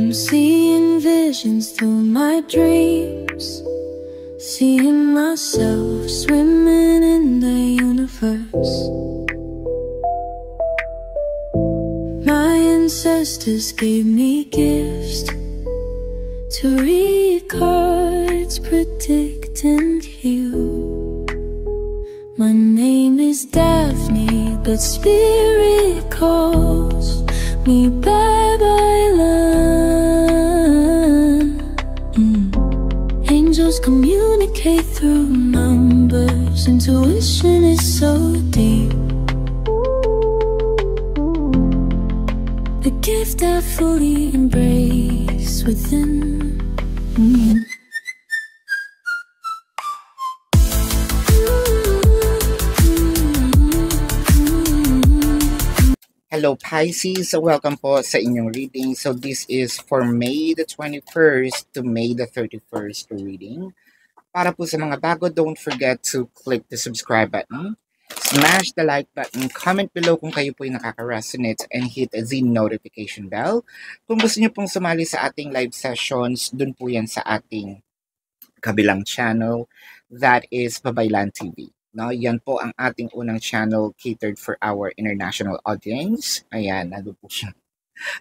I'm seeing visions through my dreams, seeing myself swimming in the universe. My ancestors gave me gifts to read cards, predict and heal. My name is Daphne, but spirit calls me bye-bye love. Angels communicate through numbers. Intuition is so deep. The gift I fully embrace within. Hello Pisces, welcome po sa inyong reading. So this is for May the 21st to May the 31st reading. Para po sa mga bago, don't forget to click the subscribe button, smash the like button, comment below kung kayo po ay nakaka-resonate, and hit the notification bell. Kung gusto niyo pong sumali sa ating live sessions, dun po yan sa ating kabilang channel, that is Babaylan TV. No, yan po ang ating unang channel catered for our international audience. Ayan, nandun po siya.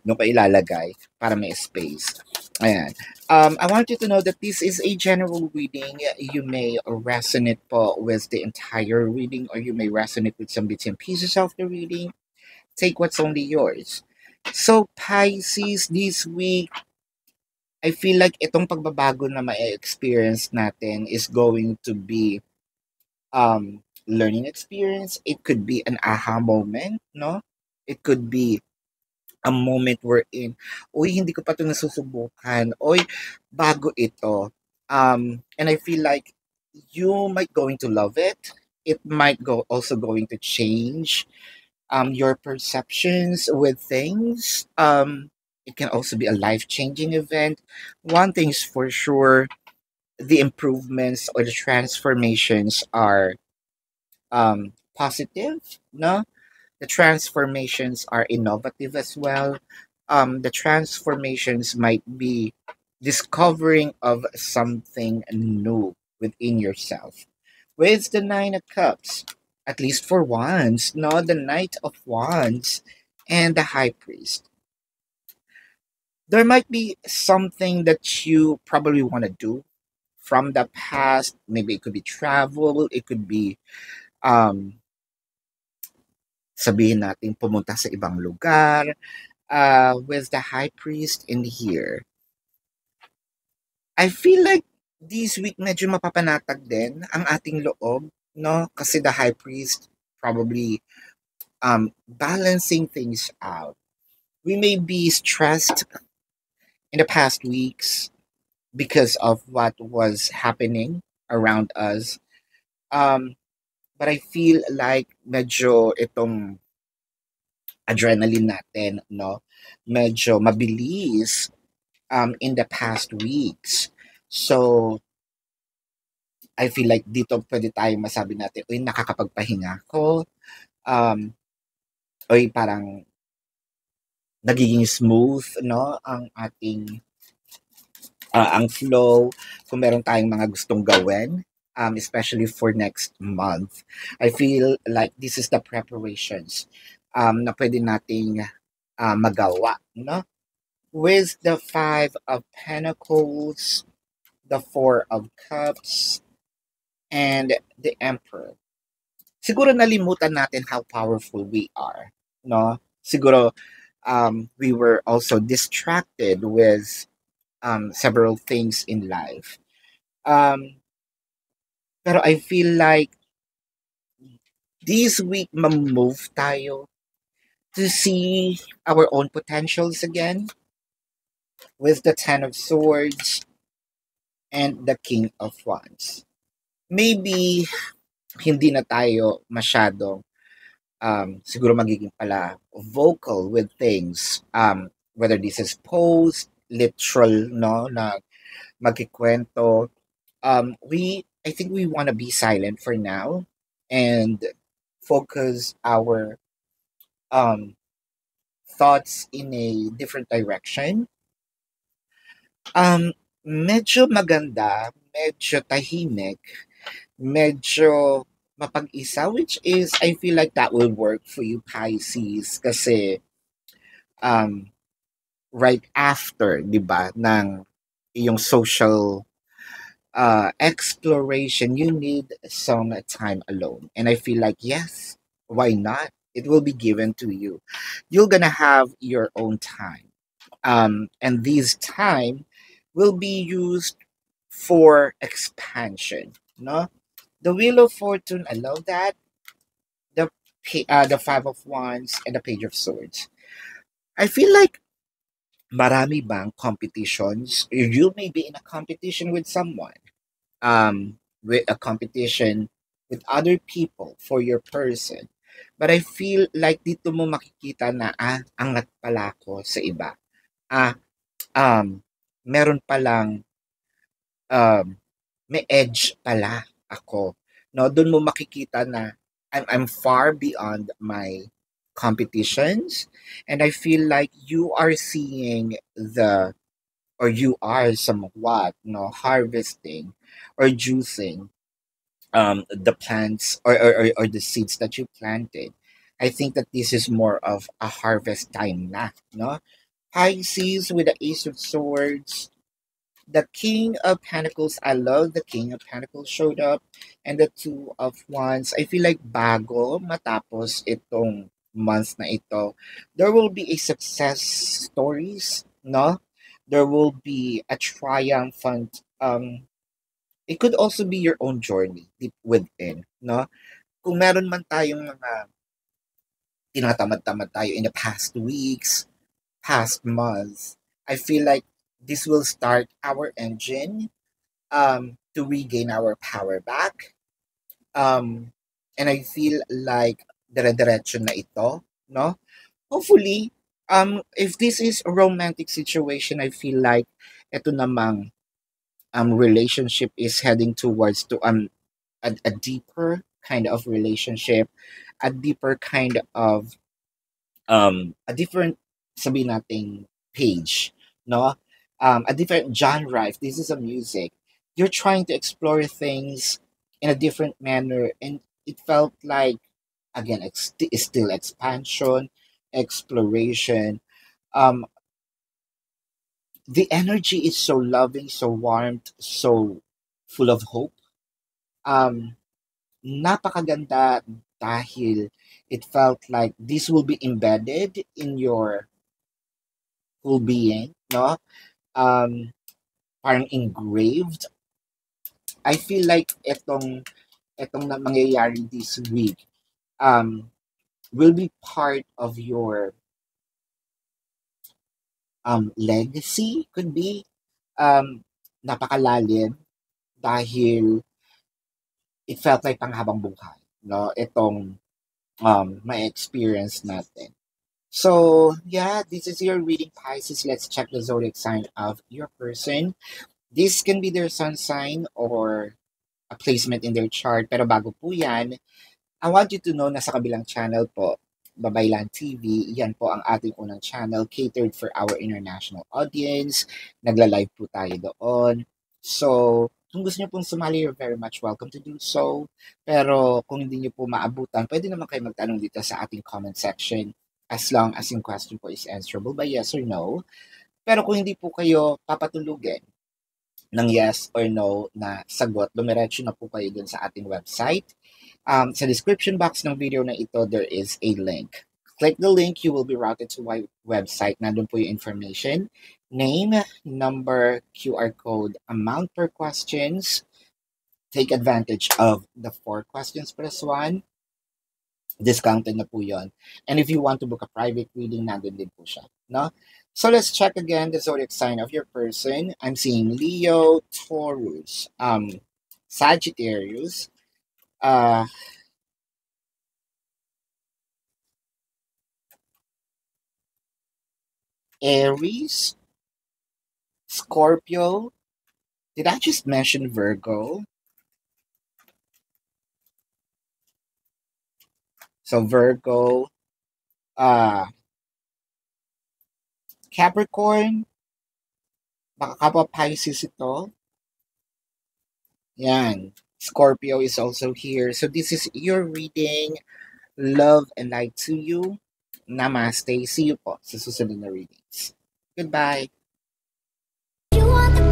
Doon ko ilalagay para may space. Ayan. I want you to know that this is a general reading. You may resonate po with the entire reading, or you may resonate with some bits and pieces of the reading. Take what's only yours. So, Pisces, this week, I feel like itong pagbabago na ma-experience natin is going to be learning experience. It could be an aha moment, no? It could be a moment wherein, uy, hindi ko pa ito nasusubukan, uy, bago ito. And I feel like you might going to love it. It might also going to change your perceptions with things. It can also be a life-changing event. One thing's for sure, the improvements or the transformations are positive, no? The transformations are innovative as well. The transformations might be discovering of something new within yourself. With the Nine of Cups, at least for once, no? The Knight of Wands and the High Priest. There might be something that you probably want to do from the past. Maybe it could be travel, it could be sabihin natin pumunta sa ibang lugar. With the High Priest in here, I feel like this week medyo mapapanatag din ang ating loob, no? Kasi the High Priest probably balancing things out. We may be stressed in the past weeks because of what was happening around us. But I feel like medyo itong adrenaline natin, no? Medyo mabilis in the past weeks. So, I feel like dito pwede tayong masabi natin, uy, nakakapagpahinga ko. Uy, parang nagiging smooth, no? Ang ating ang flow, kung meron tayong mga gustong gawin, especially for next month. I feel like this is the preparations na pwede nating magawa, no? With the Five of Pentacles, the Four of Cups, and the Emperor. Siguro nalimutan natin how powerful we are, no? Siguro we were also distracted with several things in life. Pero I feel like this week ma-move tayo to see our own potentials again with the Ten of Swords and the King of Wands. Maybe hindi na tayo masyadong siguro magiging pala vocal with things, whether this is post, literal, no, na magkikwento. I think we want to be silent for now and focus our thoughts in a different direction. Medyo maganda, medyo tahimik, medyo mapag-isa, which is I feel like that will work for you Pisces kasi um, right after, 'di ba, ng iyong social exploration, you need some time alone. And I feel like, yes, why not? It will be given to you. You're gonna have your own time. And this time will be used for expansion. No? The Wheel of Fortune, I love that. The Five of Wands and the Page of Swords. I feel like marami bang competitions? You may be in a competition with someone with a competition with other people for your person. But I feel like dito mo makikita na, angat pala ako sa iba. Ah, um, meron palang, um, may edge pala ako. No, doon mo makikita na I'm far beyond my competitions, and I feel like you are seeing or you are somewhat, harvesting or juicing the plants or the seeds that you planted. I think that this is more of a harvest time na, no? Pisces with the Ace of Swords, the King of Pentacles. I love the King of Pentacles showed up, and the Two of Wands. I feel like bago matapos itong month na ito, there will be a success stories, no? There will be a triumphant it could also be your own journey deep within, no? Kung meron man tayong mga tinatamad-tamad tayo in the past weeks, past months, I feel like this will start our engine to regain our power back. Um, and I feel like dire-diretso na ito, no? Hopefully, if this is a romantic situation, I feel like ito namang relationship is heading towards to a deeper kind of relationship, a deeper kind of a different sabihin nating page, no? A different genre. If this is a music, you're trying to explore things in a different manner, and it felt like again it's still expansion, exploration. Um, the energy is so loving, so warm, so full of hope. Um, Napakaganda dahil it felt like this will be embedded in your whole being, no? Um, Parang engraved. I feel like etong na mangyayari this week um will be part of your legacy, could be napakalalim dahil it felt like panghabang buhay, no? Itong my experience natin. So, yeah, this is your reading, Pisces. Let's check the zodiac sign of your person. This can be their sun sign or a placement in their chart. Pero bago po yan, I want you to know na sa kabilang channel po, Babaylan TV, yan po ang ating unang channel catered for our international audience. Nagla-live po tayo doon. So, kung gusto niyo pong sumali, you're very much welcome to do so. Pero kung hindi niyo po maabutan, pwede naman kayo magtanong dito sa ating comment section as long as yung question po is answerable by yes or no. Pero kung hindi po kayo papatulugin ng yes or no na sagot, dumiretso na po kayo dun sa ating website. Sa description box ng video na ito, there is a link. Click the link, you will be routed to my website. Nandun po yung information. Name, number, QR code, amount per questions. Take advantage of the 4 questions plus 1. Discounted na po yun. And if you want to book a private reading, nandun din po siya. No? So let's check again the zodiac sign of your person. I'm seeing Leo, Taurus, Sagittarius, Aries, Scorpio. Did I just mention Virgo? So Virgo, uh, Capricorn, Baka kapwa Pisces ito. Yan. Scorpio is also here. So this is your reading. Love and light to you. Namaste. See you po sa susunod na readings. Goodbye. You want the